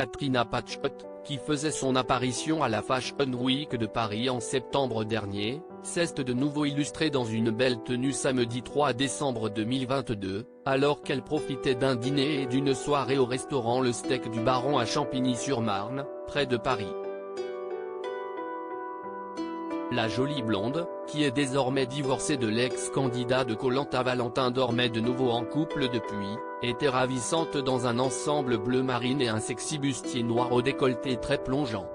Katrina Patchott, qui faisait son apparition à la Fashion Week de Paris en septembre dernier, s'est de nouveau illustrée dans une belle tenue samedi 3 décembre 2022, alors qu'elle profitait d'un dîner et d'une soirée au restaurant Le Steak du Baron à Champigny-sur-Marne, près de Paris. La jolie blonde, qui est désormais divorcée de l'ex-candidat de Koh-Lanta Valentin Dormait de nouveau en couple depuis, était ravissante dans un ensemble bleu marine et un sexy bustier noir au décolleté très plongeant.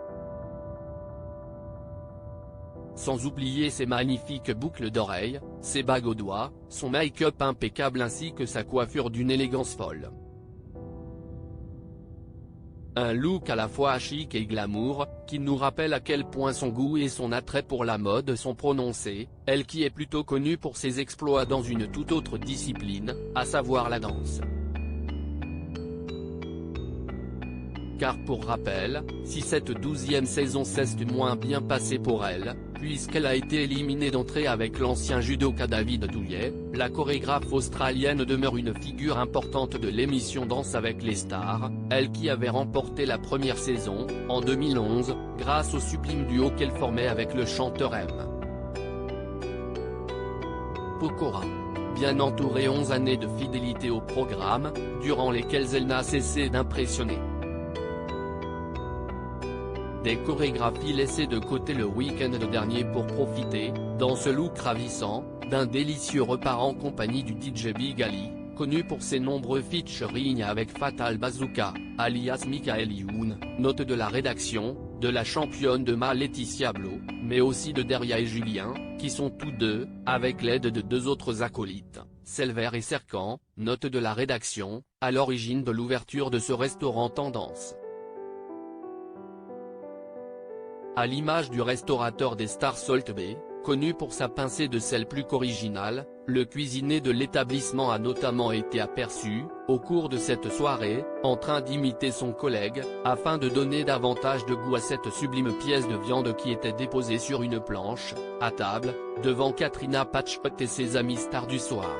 Sans oublier ses magnifiques boucles d'oreilles, ses bagues aux doigts, son make-up impeccable ainsi que sa coiffure d'une élégance folle. Un look à la fois chic et glamour, qui nous rappelle à quel point son goût et son attrait pour la mode sont prononcés, elle qui est plutôt connue pour ses exploits dans une toute autre discipline, à savoir la danse. Car pour rappel, si cette 12e saison s'est moins bien passée pour elle, puisqu'elle a été éliminée d'entrée avec l'ancien judoka David Douillet, la chorégraphe australienne demeure une figure importante de l'émission Danse avec les stars, elle qui avait remporté la première saison, en 2011, grâce au sublime duo qu'elle formait avec le chanteur M. Pokora. Bien entourée 11 années de fidélité au programme, durant lesquelles elle n'a cessé d'impressionner. Des chorégraphies laissées de côté le week-end dernier pour profiter, dans ce look ravissant, d'un délicieux repas en compagnie du DJ Big Ali, connu pour ses nombreux featuring avec Fatal Bazooka, alias Michael Youn, note de la rédaction, de la championne de Ma Laetitia Blo, mais aussi de Deria et Julien, qui sont tous deux, avec l'aide de deux autres acolytes, Selver et Serkan, note de la rédaction, à l'origine de l'ouverture de ce restaurant tendance. À l'image du restaurateur des stars Salt Bae, connu pour sa pincée de sel plus qu'originale, le cuisinier de l'établissement a notamment été aperçu, au cours de cette soirée, en train d'imiter son collègue, afin de donner davantage de goût à cette sublime pièce de viande qui était déposée sur une planche, à table, devant Katrina Patchott et ses amis stars du soir.